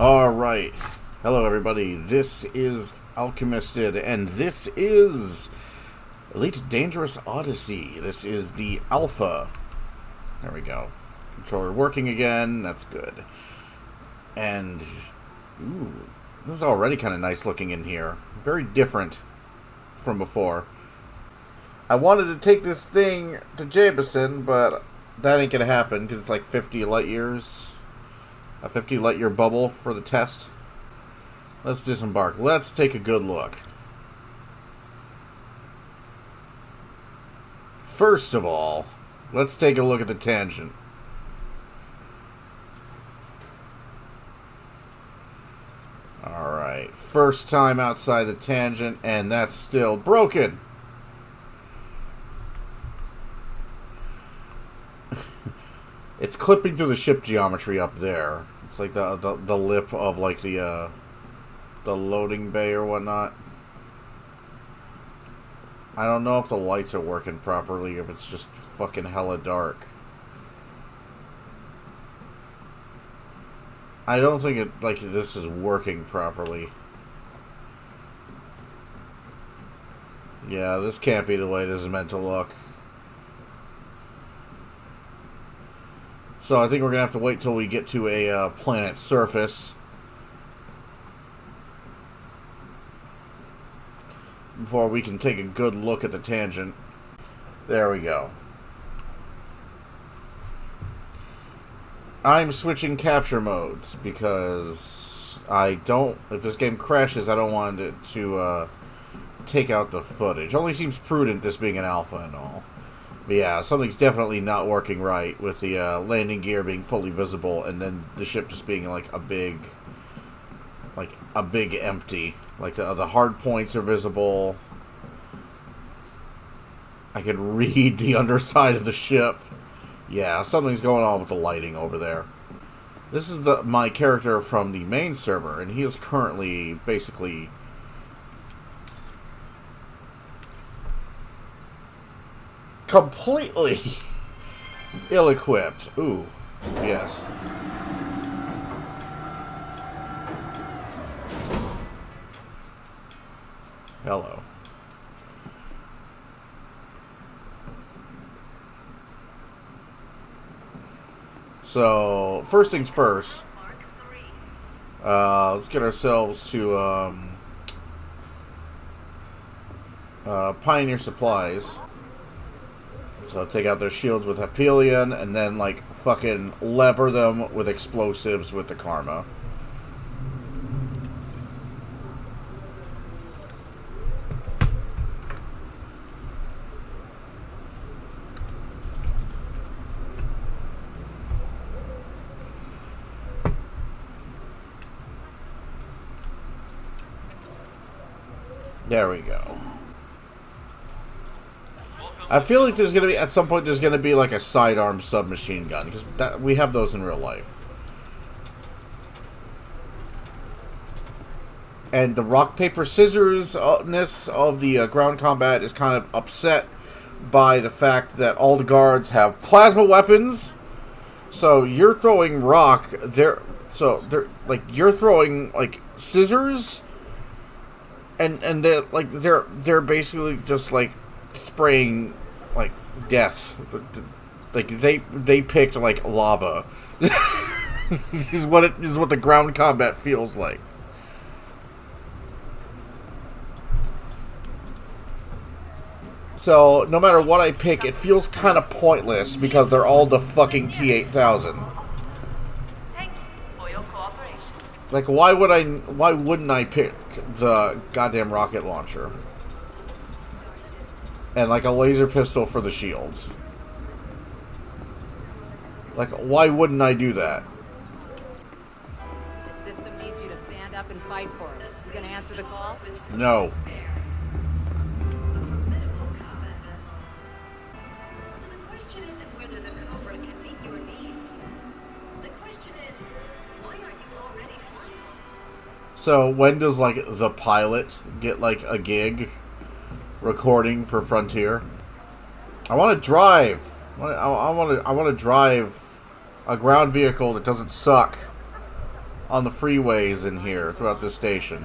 Alright. Hello everybody, this is Alchemisted, and this is Elite Dangerous Odyssey. This is the Alpha. There we go. Controller working again, that's good. And, ooh, this is already kind of nice looking in here. Very different from before. I wanted to take this thing to Jameson, but that ain't gonna happen, because it's like 50 light years. A 50 light year bubble for the test. Let's disembark. Let's take a good look. First of all, let's take a look at the tangent. Alright, first time outside the tangent, and that's still broken. It's clipping through the ship geometry up there. It's like the lip of like the loading bay or whatnot. I don't know if the lights are working properly, if it's just fucking hella dark. I don't think it like this is working properly. Yeah, this can't be the way this is meant to look. So I think we're going to have to wait till we get to a planet's surface before we can take a good look at the tangent. There we go. I'm switching capture modes because if this game crashes, I don't want it to take out the footage. Only seems prudent, this being an alpha and all. But yeah, something's definitely not working right with the landing gear being fully visible and then the ship just being like a big empty. Like the hard points are visible. I can read the underside of the ship. Yeah, something's going on with the lighting over there. This is my character from the main server, and he is currently basically completely ill-equipped. Ooh, yes. Hello. So, first things first. Let's get ourselves to Pioneer Supplies. So take out their shields with Hyperion, and then, like, fucking lever them with explosives with the Karma. There we go. I feel like there's gonna be, at some point, there's gonna be like a sidearm submachine gun, because we have those in real life. And the rock paper scissors-ness of the ground combat is kind of upset by the fact that all the guards have plasma weapons. So you're throwing rock, they're you're throwing like scissors, and they're basically just like spraying like death. Like they picked like lava. This is what the ground combat feels like. So no matter what I pick, it feels kind of pointless because they're all the fucking T-8000. Thank you for your cooperation. Like why wouldn't I pick the goddamn rocket launcher? And like a laser pistol for the shields. Like, why wouldn't I do that? The system needs you to stand up and fight for it. You gonna answer the call? No. A formidable combat vessel. So the question isn't whether the Cobra can meet your needs. The question is, why aren't you already flying? So when does like the pilot get like a gig recording for Frontier? I want to drive. I want to drive a ground vehicle that doesn't suck. on the freeways in here throughout this station.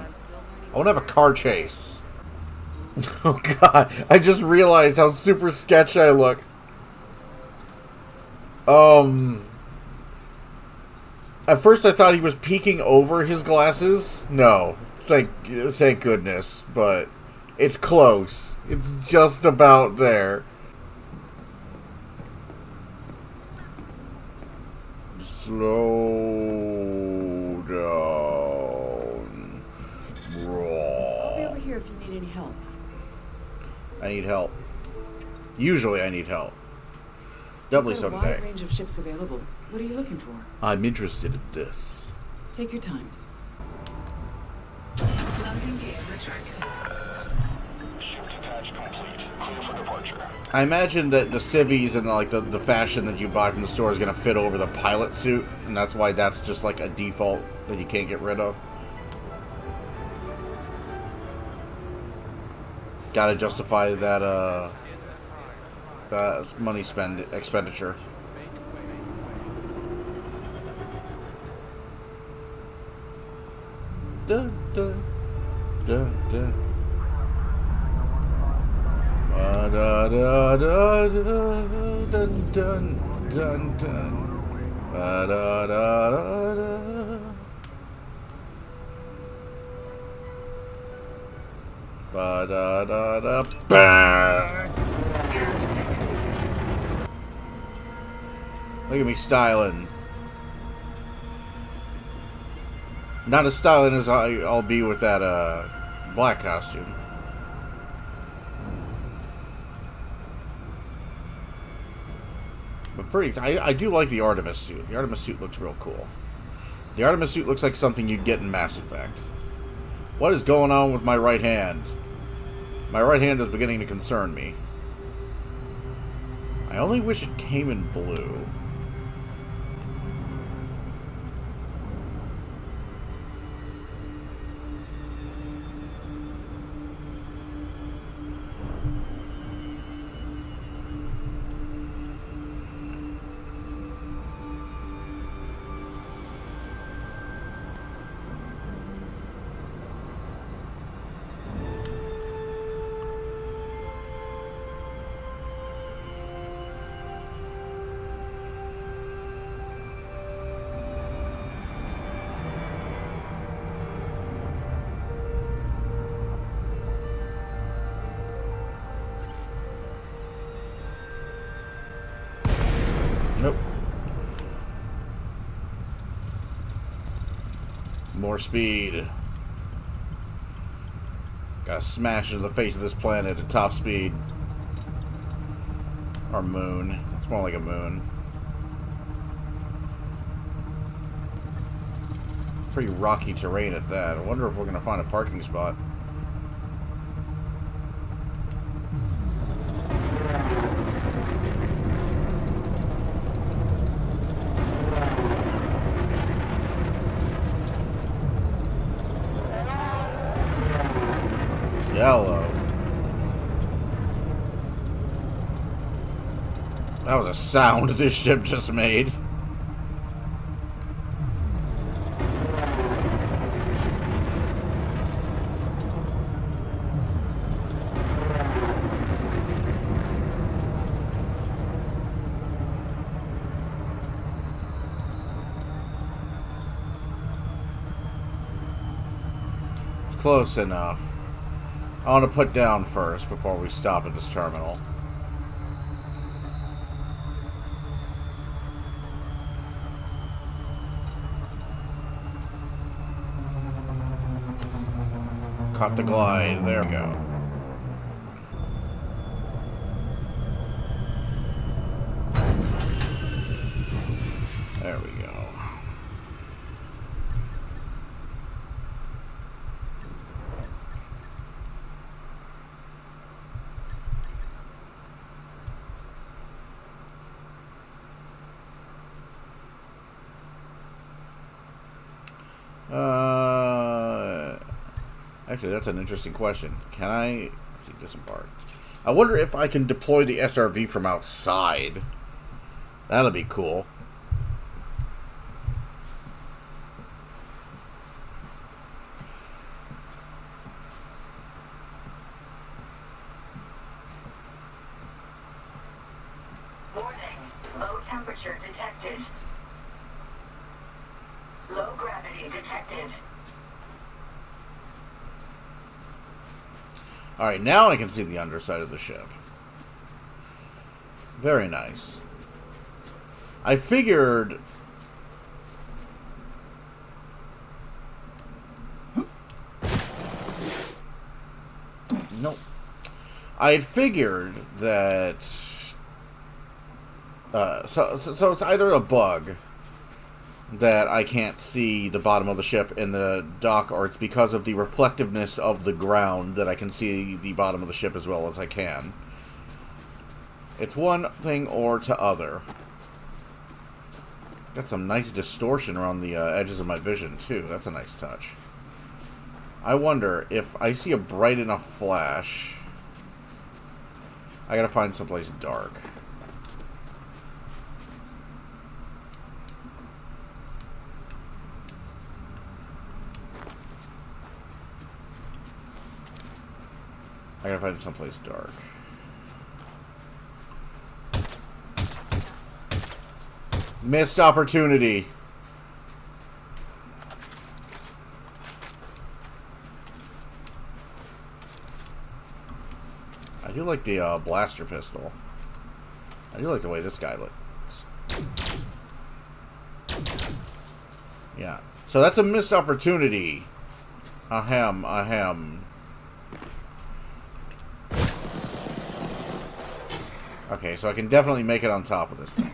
I want to have a car chase. Oh god, I just realized how super sketch I look. At first I thought he was peeking over his glasses. No, thank goodness, but it's close. It's just about there. Slow down. I'll be over here if you need any help. I need help. Usually I need help. Doubly so There's a today. wide range of ships available. What are you looking for? I'm interested in this. Take your time. Landing gear retracted. I imagine that the civvies and like the fashion that you buy from the store is going to fit over the pilot suit, and that's why that's just like a default that you can't get rid of. Gotta justify that that money expenditure. Dun dun dun dun. Da da da da dun dun dun dun. Da da da da. Ba da da da. Bang! Scan detected. Look at me styling. Not as styling as I'll be with that black costume. But pretty. I do like the Artemis suit. The Artemis suit looks real cool. The Artemis suit looks like something you'd get in Mass Effect. What is going on with my right hand? My right hand is beginning to concern me. I only wish it came in blue. Nope. More speed. Gotta smash into the face of this planet at top speed. Or moon. It's more like a moon. Pretty rocky terrain at that. I wonder if we're gonna find a parking spot. Yellow. That was a sound this ship just made. It's close enough. I want to put down first before we stop at this terminal. Caught the glide. There we go. There we go. Actually, that's an interesting question. Can I... Let's see, disembark. I wonder if I can deploy the SRV from outside. That'll be cool. Warning. Low temperature detected. Low gravity detected. Alright, now I can see the underside of the ship. Very nice. I figured... Nope. I had figured that... So it's either a bug that I can't see the bottom of the ship in the dock, or it's because of the reflectiveness of the ground that I can see the bottom of the ship as well as I can. It's one thing or to other. Got some nice distortion around the edges of my vision, too. That's a nice touch. I wonder if I see a bright enough flash... I gotta find someplace dark. I gotta find someplace dark. Missed opportunity. I do like the blaster pistol. I do like the way this guy looks. Yeah. So that's a missed opportunity. Ahem. Okay, so I can definitely make it on top of this thing.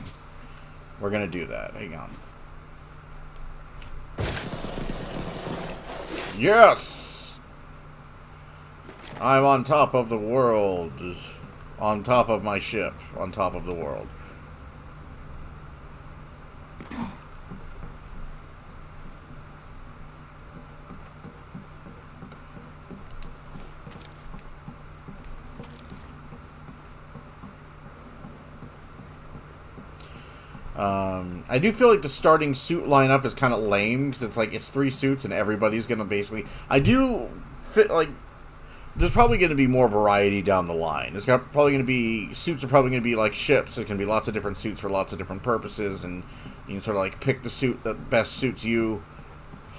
We're gonna do that. Hang on. Yes! I'm on top of the world. On top of my ship. On top of the world. I do feel like the starting suit lineup is kind of lame, because it's like, it's 3 suits and everybody's going to basically... I do fit, like... There's probably going to be more variety down the line. There's probably going to be... Suits are probably going to be like ships. There can be lots of different suits for lots of different purposes, and you can sort of like pick the suit that best suits you.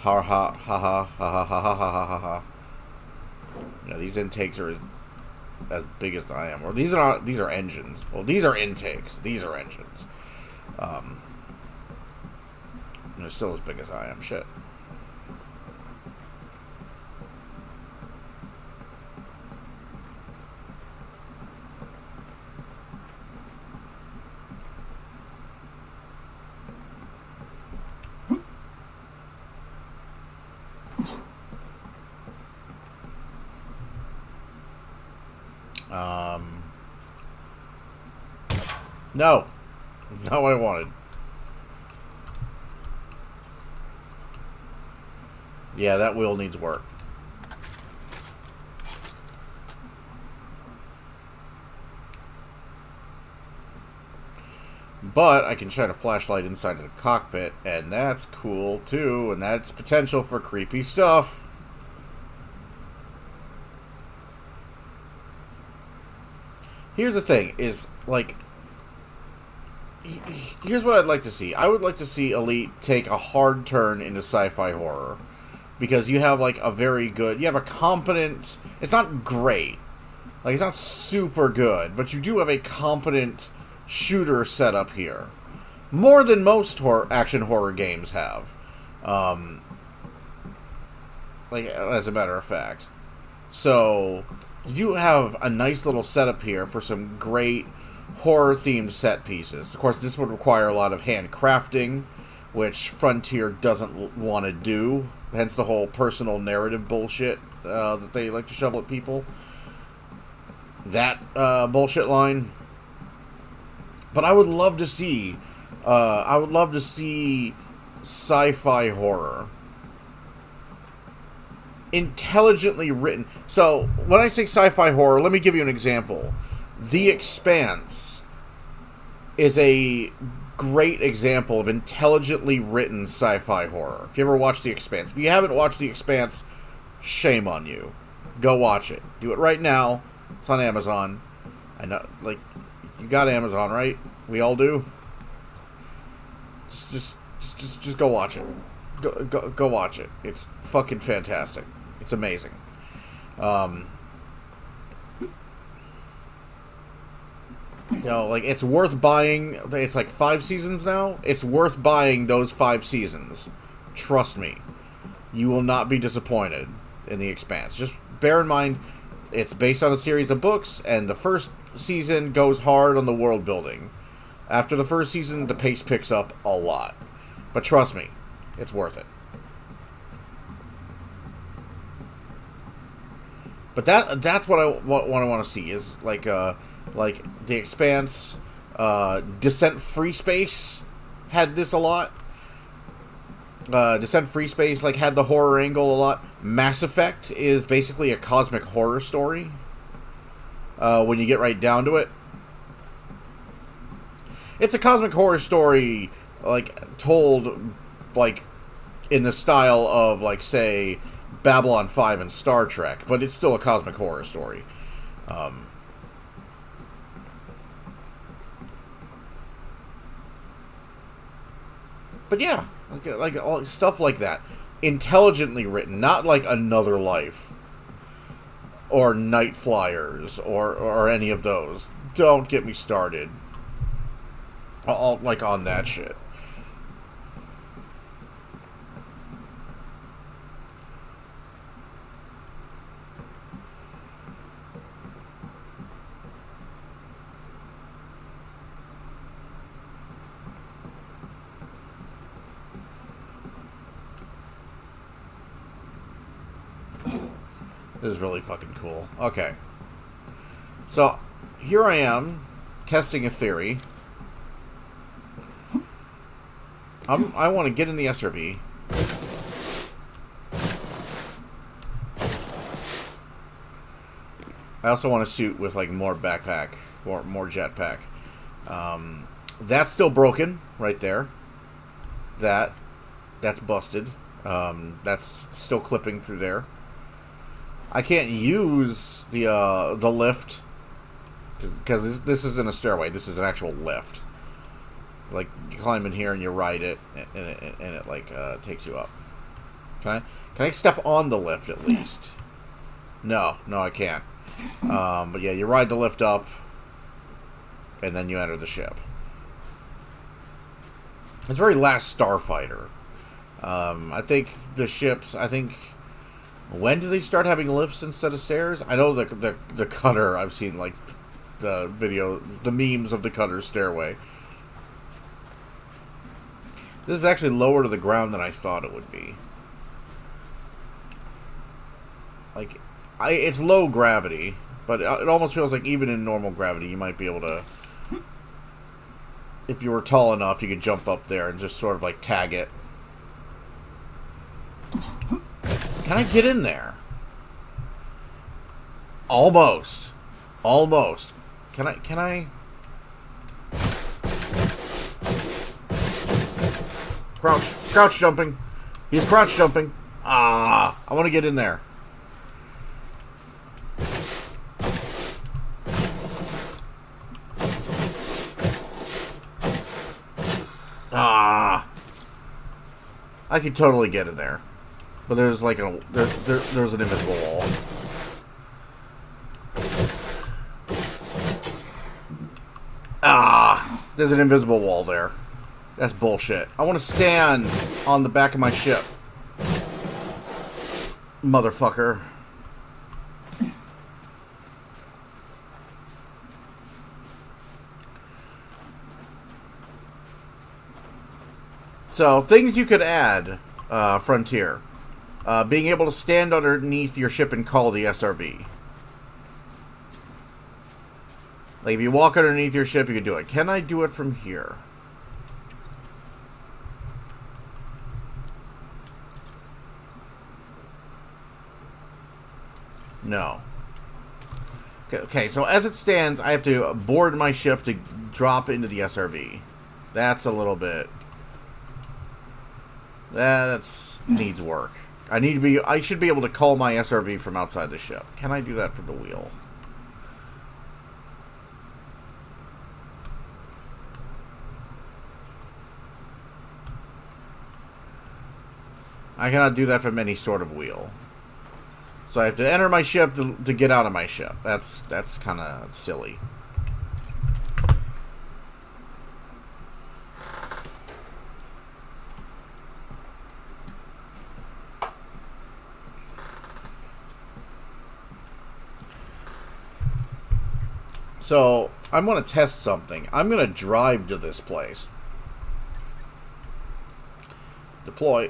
Ha ha ha ha ha ha ha ha ha ha. Yeah, these intakes are as big as I am. Or these are engines. Well, these are intakes. These are engines. They're still as big as I am. Shit. No. That's not what I wanted. Yeah, that wheel needs work. But I can shine a flashlight inside of the cockpit, and that's cool too, and that's potential for creepy stuff. Here's the thing, is, like... Here's what I'd like to see. I would like to see Elite take a hard turn into sci-fi horror. Because you have, like, a very good... You have a competent... It's not great. Like, it's not super good. But you do have a competent shooter setup here. More than most action horror games have. Like, as a matter of fact. So, you do have a nice little setup here for some great horror-themed set pieces. Of course, this would require a lot of handcrafting, which Frontier doesn't want to do. Hence the whole personal narrative bullshit that they like to shovel at people. That bullshit line. But I would love to see... sci-fi horror. Intelligently written. So, when I say sci-fi horror, let me give you an example. The Expanse is a great example of intelligently written sci-fi horror. If you ever watched The Expanse. If you haven't watched The Expanse, shame on you. Go watch it. Do it right now. It's on Amazon. I know, like, you got Amazon, right? We all do. Just go watch it. Go watch it. It's fucking fantastic. It's amazing. You know, like, it's worth buying. It's like 5 seasons now. It's worth buying those 5 seasons. Trust me. You will not be disappointed in The Expanse. Just bear in mind, it's based on a series of books, and the first season goes hard on the world building. After the first season, the pace picks up a lot. But trust me, it's worth it. But that's what I want to see, is like The Expanse, Descent Free Space had this a lot. Descent Free Space like had the horror angle a lot. Mass Effect is basically a cosmic horror story. When you get right down to it, it's a cosmic horror story, like, told like in the style of, like, say, Babylon 5 and Star Trek, but it's still a cosmic horror story. But yeah, like all stuff like that, intelligently written, not like Another Life or Night Flyers or any of those. Don't get me started. All like on that shit. This is really fucking cool. Okay. So, here I am, testing a theory. I want to get in the SRV. I also want a suit with, like, more backpack, or more jetpack. That's still broken, right there. That's busted. That's still clipping through there. I can't use the lift because this isn't a stairway. This is an actual lift. Like, you climb in here and you ride it, and it like takes you up. Can I step on the lift at least? No, I can't. But yeah, you ride the lift up, and then you enter the ship. It's very Last Starfighter. I think the ships. When do they start having lifts instead of stairs? I know the cutter. I've seen, like, the video, the memes of the cutter stairway. This is actually lower to the ground than I thought it would be. Like, it's low gravity, but it almost feels like even in normal gravity, you might be able to, if you were tall enough, you could jump up there and just sort of like tag it. Can I get in there? Almost. Can I? Crouch jumping. He's crouch jumping. I want to get in there. I could totally get in there. But there's like there's an invisible wall. There's an invisible wall there. That's bullshit. I want to stand on the back of my ship. Motherfucker. So, things you could add, Frontier. Being able to stand underneath your ship and call the SRV. Like, if you walk underneath your ship, you can do it. Can I do it from here? No. Okay, so as it stands, I have to board my ship to drop into the SRV. That's a little bit... That's needs work. I should be able to call my SRV from outside the ship. Can I do that from the wheel? I cannot do that from any sort of wheel. So I have to enter my ship to get out of my ship. That's kind of silly. So, I'm going to test something. I'm going to drive to this place. Deploy.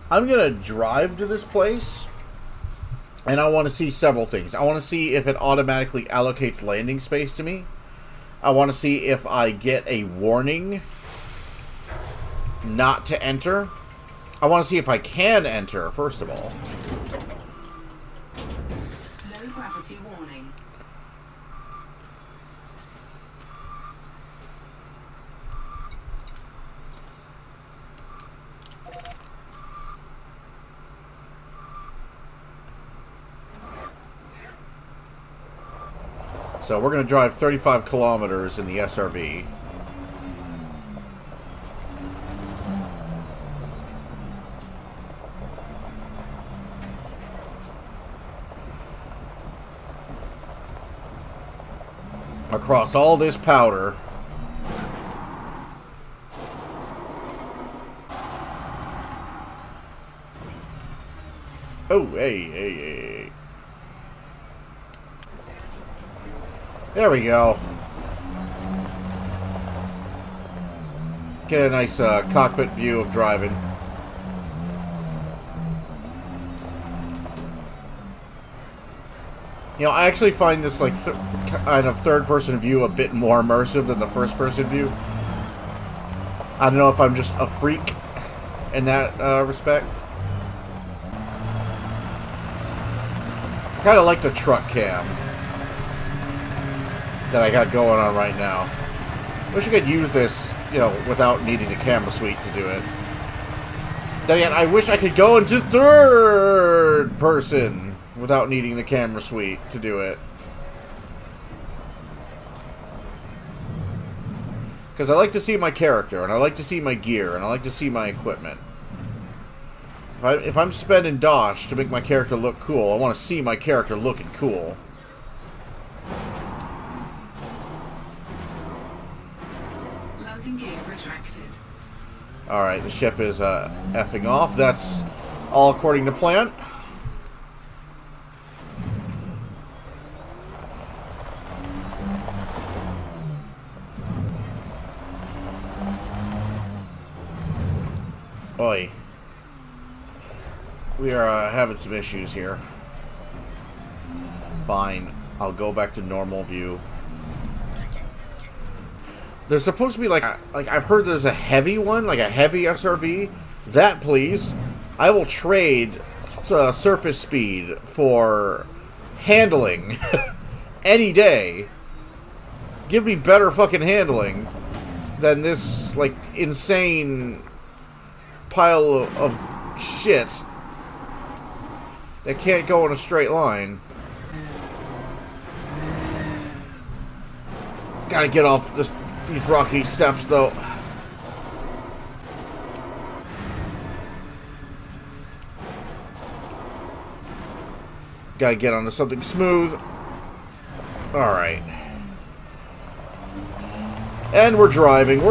I'm going to drive to this place, and I want to see several things. I want to see if it automatically allocates landing space to me. I want to see if I get a warning not to enter. I want to see if I can enter, first of all. Gravity warning. So we're going to drive 35 kilometers in the SRV. Across all this powder. Oh, hey. There we go. Get a nice cockpit view of driving. You know, I actually find this like kind of third-person view a bit more immersive than the first-person view. I don't know if I'm just a freak in that respect. I kind of like the truck cam that I got going on right now. Wish I could use this, you know, without needing the camera suite to do it. Then again, I wish I could go into third person without needing the camera suite to do it. Because I like to see my character, and I like to see my gear, and I like to see my equipment. If I'm spending dosh to make my character look cool, I want to see my character looking cool. Landing gear retracted. Alright, the ship is effing off. That's all according to plan. Oi. We are having some issues here. Fine. I'll go back to normal view. There's supposed to be like I've heard there's a heavy one, like a heavy SRV. That, please. I will trade surface speed for handling any day. Give me better fucking handling than this like insane pile of shit that can't go in a straight line. Gotta get off these rocky steps, though. Gotta get onto something smooth. Alright. And we're driving.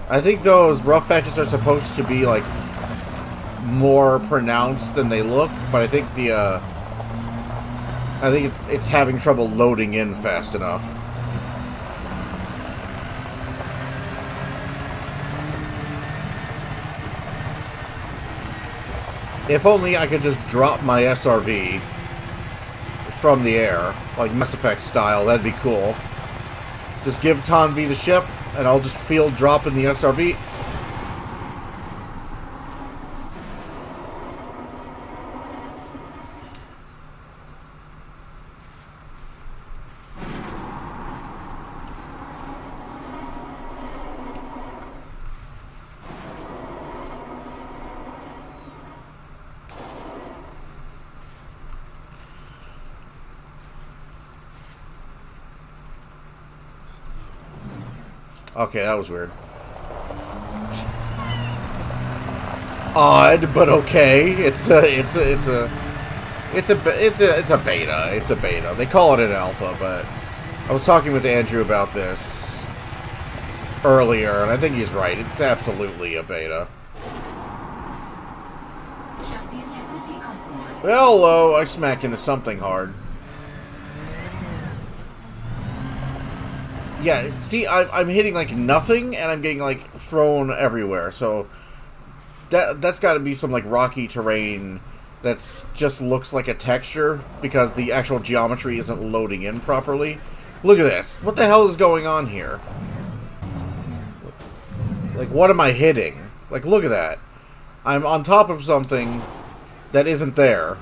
I think those rough patches are supposed to be, like, more pronounced than they look, but I think it's having trouble loading in fast enough. If only I could just drop my SRV from the air, like Mass Effect style, that'd be cool. Just give Tanvi the ship, and I'll just field drop in the SRV. Okay, that was weird. odd, but okay. It's a beta. It's a beta. They call it an alpha, but I was talking with Andrew about this earlier, and I think he's right. It's absolutely a beta. Chassis integrity compromised. Hello, I smacked into something hard. Yeah, see, I'm hitting like nothing, and I'm getting like thrown everywhere. So that's got to be some like rocky terrain that's just looks like a texture because the actual geometry isn't loading in properly. Look at this. What the hell is going on here? Like, what am I hitting? Like, look at that. I'm on top of something that isn't there.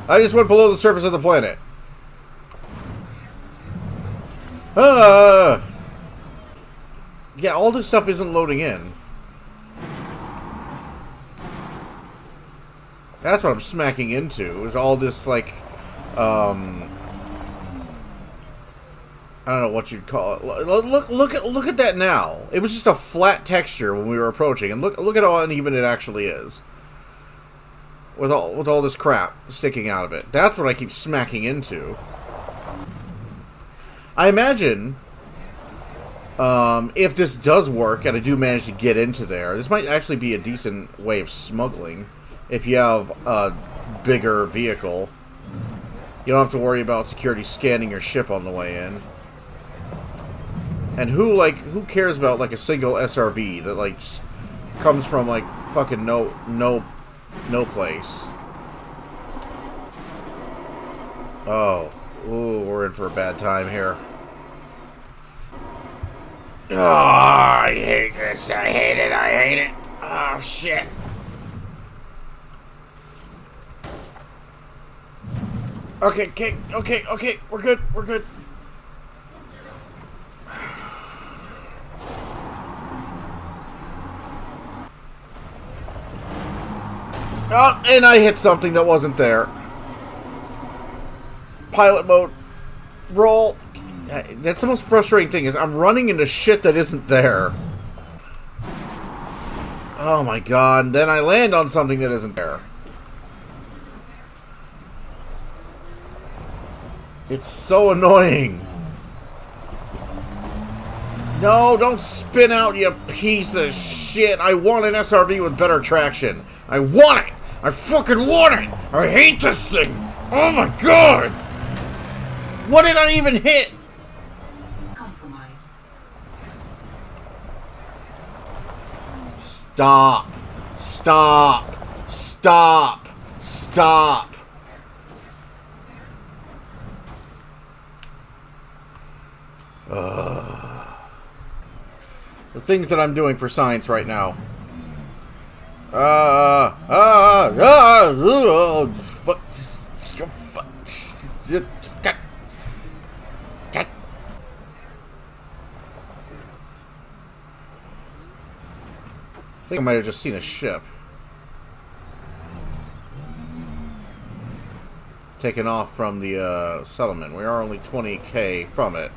I just went below the surface of the planet. Yeah, all this stuff isn't loading in. That's what I'm smacking into, is all this, like, I don't know what you'd call it. Look at that now. It was just a flat texture when we were approaching, and look at how uneven it actually is. With all this crap sticking out of it. That's what I keep smacking into. I imagine if this does work and I do manage to get into there, this might actually be a decent way of smuggling. If you have a bigger vehicle, you don't have to worry about security scanning your ship on the way in. And who cares about like a single SRV that like comes from like fucking no place. Oh, ooh, we're in for a bad time here. Oh, I hate this. I hate it. I hate it. Oh, shit. Okay. We're good. We're good. Oh, and I hit something that wasn't there. Pilot mode. Roll. That's the most frustrating thing, is I'm running into shit that isn't there. Oh my god. Then I land on something that isn't there. It's so annoying. No, don't spin out, you piece of shit. I want an SRV with better traction. I want it. I fucking want it. I hate this thing. Oh my god. What did I even hit? Compromised. Stop. Stop. Stop. Stop. The things that I'm doing for science right now. I think I might have just seen a ship taken off from the settlement. We are only 20k from it.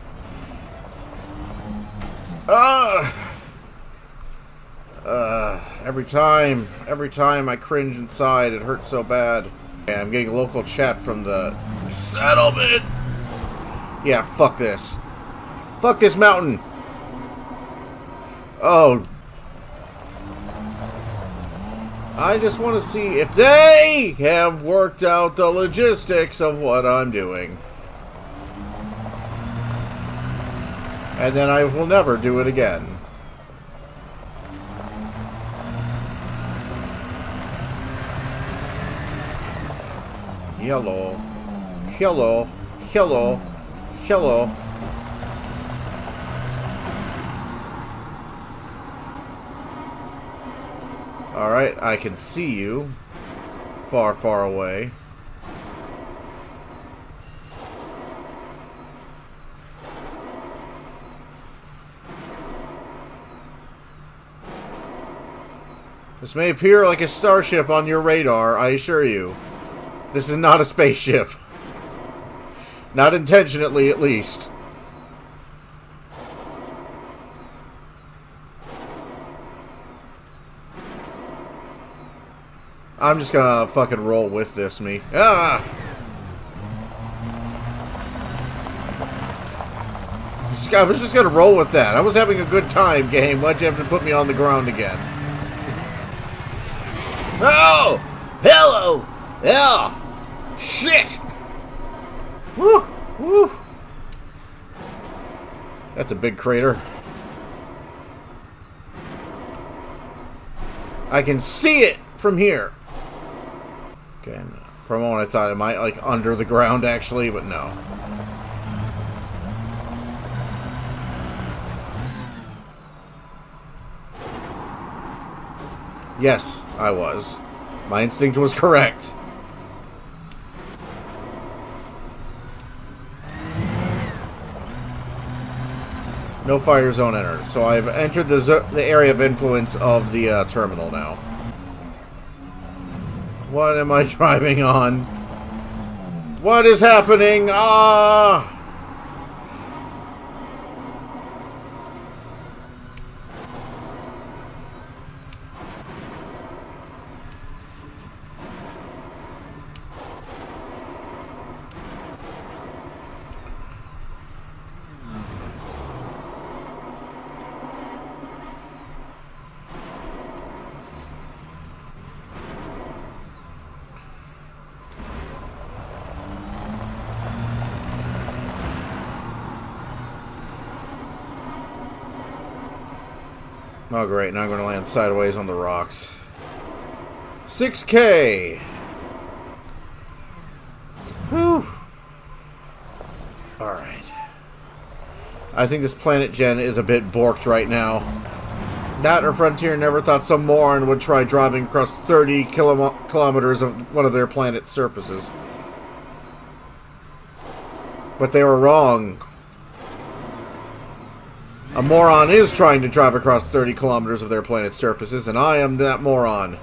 Every time I cringe inside, it hurts so bad. Yeah, I'm getting local chat from the settlement. Yeah, fuck this. Fuck this mountain. Oh. I just want to see if they have worked out the logistics of what I'm doing. And then I will never do it again. Hello. Hello. Hello. Hello. Alright, I can see you. Far, far away. This may appear like a starship on your radar, I assure you. This is not a spaceship. Not intentionally, at least. I'm just gonna fucking roll with this, me. Ah! I was just gonna roll with that. I was having a good time, game. Why'd you have to put me on the ground again? Oh! Hello! Yeah! Shit! Woo! Woo! That's a big crater. I can see it from here. Okay, for a moment I thought it might like under the ground actually, but no. Yes, I was. My instinct was correct. No fire zone entered. So I've entered the area of influence of the terminal now. What am I driving on? What is happening? Ah! Oh great, now I'm going to land sideways on the rocks. 6K! Whew. Alright. I think this planet gen is a bit borked right now. That or Frontier never thought some moron would try driving across 30 kilometers of one of their planet's surfaces. But they were wrong. A moron is trying to drive across 30 kilometers of their planet's surfaces, and I am that moron.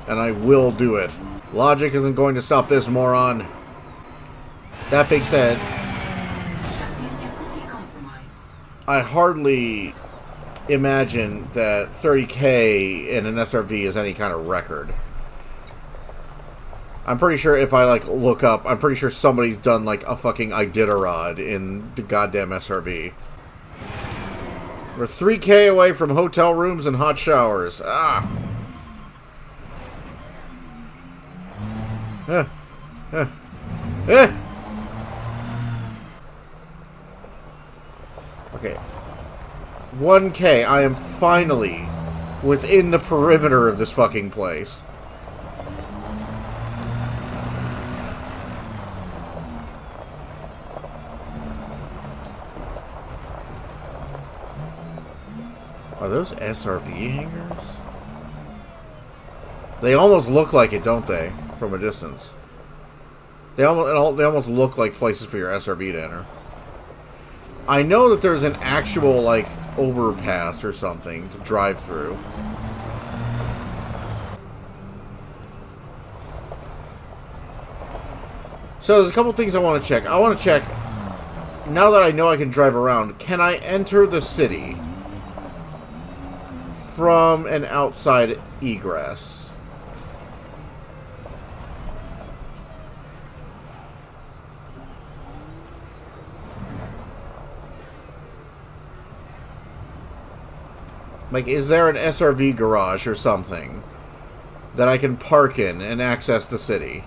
And I will do it. Logic isn't going to stop this moron. That being said, I hardly imagine that 30K in an SRV is any kind of record. I'm pretty sure if I, like, look up, I'm pretty sure somebody's done, like, a fucking Iditarod in the goddamn SRV. We're 3K away from hotel rooms and hot showers. Ah! Okay. 1K. I am finally within the perimeter of this fucking place. Are those SRV hangars? They almost look like it, don't they? From a distance. They almost look like places for your SRV to enter. I know that there's an actual, like, overpass or something to drive through. So there's a couple things I want to check. I want to check, now that I know I can drive around, can I enter the city from an outside egress? Like, is there an SRV garage or something that I can park in and access the city?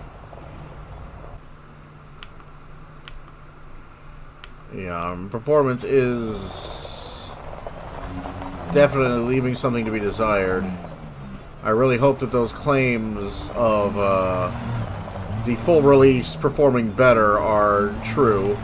Yeah, performance is definitely leaving something to be desired. I really hope that those claims of the full release performing better are true.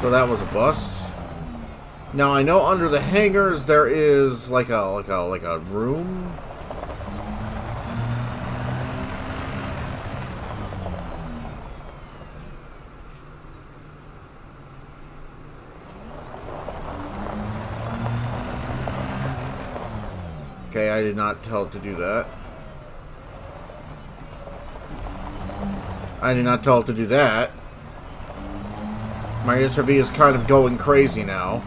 So that was a bust. Now I know under the hangars there is like a room. Okay, I did not tell it to do that. I did not tell it to do that. My SRV is kind of going crazy now.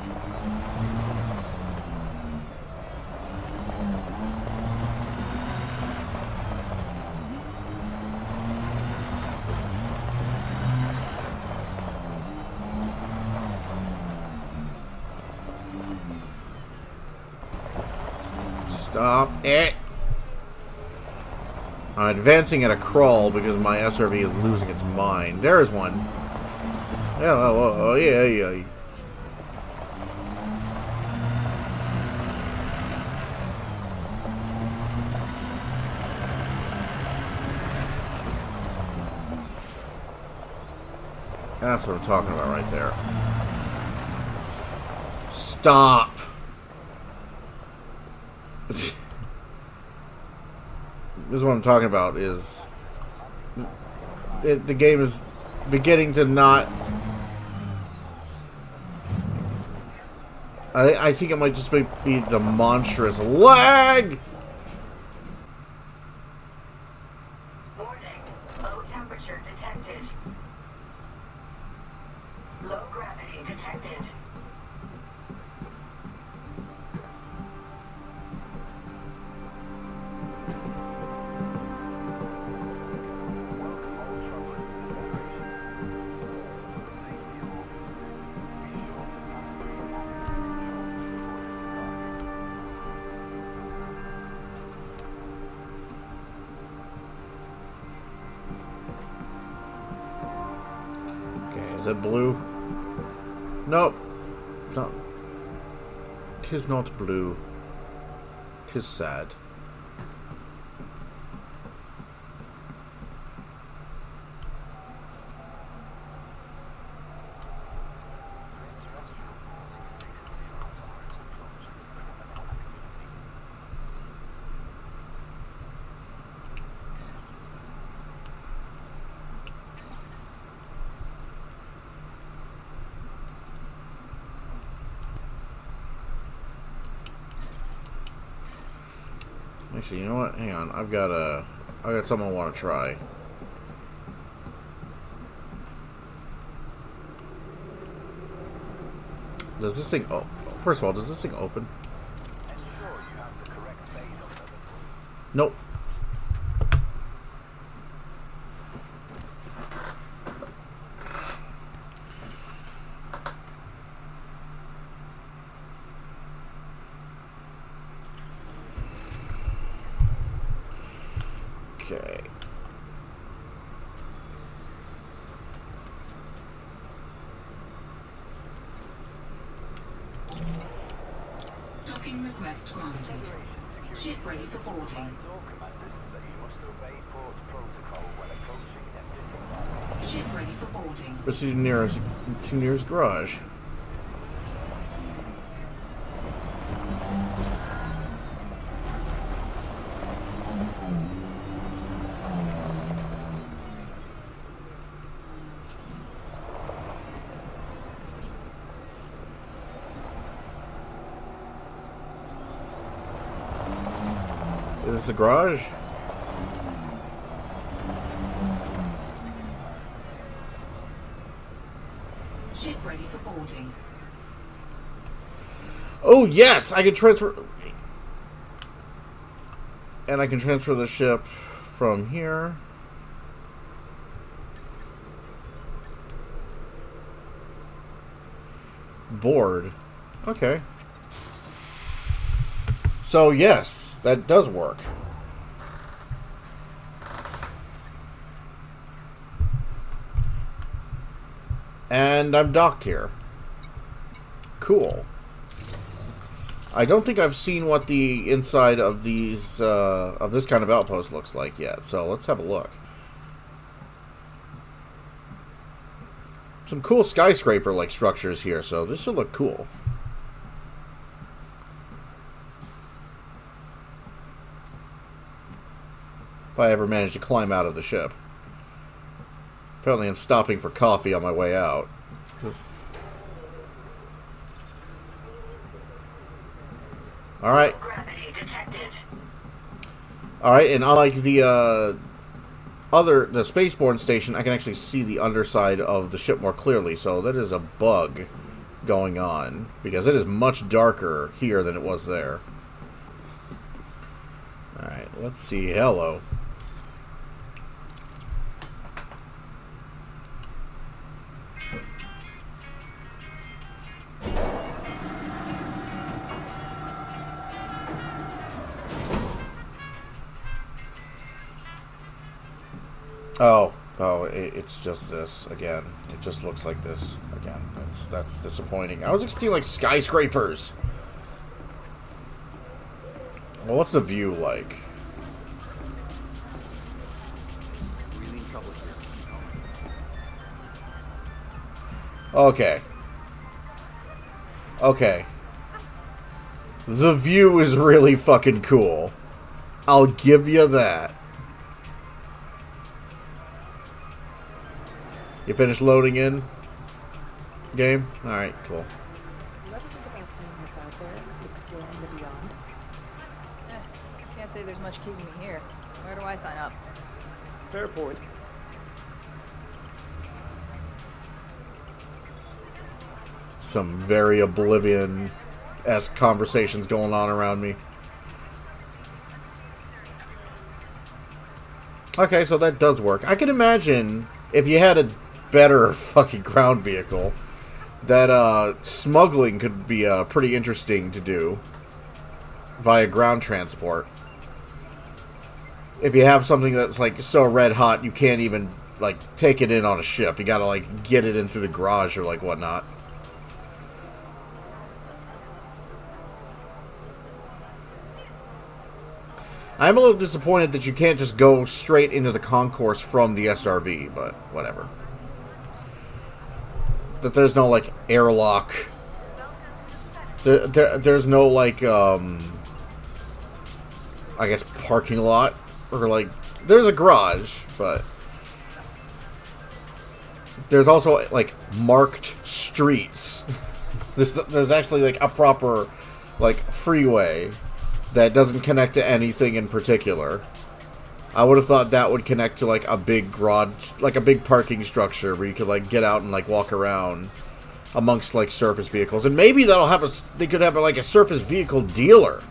Stop it. I'm advancing at a crawl because my SRV is losing its mind. There's one. Yeah, oh, yeah. That's what I'm talking about right there. Stop. This is what I'm talking about, is the game is beginning to not... I think it might just be the monstrous lag! Warning. Low temperature detected. Low gravity detected. Is that blue? Nope. No. 'Tis not blue. 'Tis sad. Actually, you know what? Hang on. I've got something I want to try. Does this thing... Oh, first of all, does this thing open? Nope. Okay. Docking request granted. Ship ready for boarding. Ship ready for boarding. Proceed to nearest garage. Is this a garage? Ship ready for boarding. Oh, yes! I can transfer... And I can transfer the ship from here. Board. Okay. So, yes, that does work. And I'm docked here. Cool. I don't think I've seen what the inside of these of this kind of outpost looks like yet, so let's have a look. Some cool skyscraper-like structures here, so this should look cool. If I ever manage to climb out of the ship. Apparently I'm stopping for coffee on my way out. Alright. Gravity detected. Alright, and unlike the the spaceborne station, I can actually see the underside of the ship more clearly, so that is a bug going on, because it is much darker here than it was there. Alright, let's see. Hello. It's just this again. It just looks like this again. That's disappointing. I was expecting like skyscrapers. Well, what's the view like? Really in trouble here. Okay. Okay. The view is really fucking cool. I'll give you that. You finished loading in? Game? Alright, cool. You ever think about seeing what's out there, exploring the beyond? Can't say there's much keeping me here. Where do I sign up? Fair point. Some very Oblivion-esque conversations going on around me. Okay, so that does work. I can imagine if you had a better fucking ground vehicle, that smuggling could be pretty interesting to do via ground transport. If you have something that's like so red hot you can't even like take it in on a ship, you gotta like get it in through the garage or like whatnot. I'm a little disappointed that you can't just go straight into the concourse from the SRV, but whatever. That there's no, like, airlock. There's no, like, I guess parking lot. Or, like, there's a garage, but there's also, like, marked streets. There's actually, like, a proper, like, freeway that doesn't connect to anything in particular. I would have thought that would connect to like a big garage, like a big parking structure where you could like get out and like walk around amongst like surface vehicles. And maybe that'll have they could have like a surface vehicle dealer.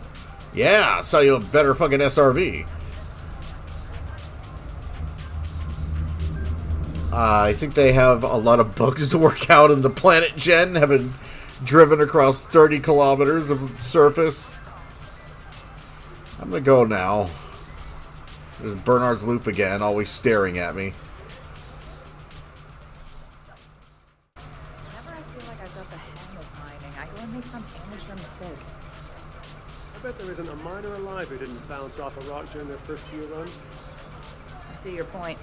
Yeah, sell you a better fucking SRV. I think they have a lot of bugs to work out in the Planet Gen, having driven across 30 kilometers of surface. I'm gonna go now. There's Bernard's Loop again, always staring at me. Whenever I feel like I've got the hang of mining, I go and make some amateur mistake. I bet there isn't a miner alive who didn't bounce off a rock during their first few runs. I see your point.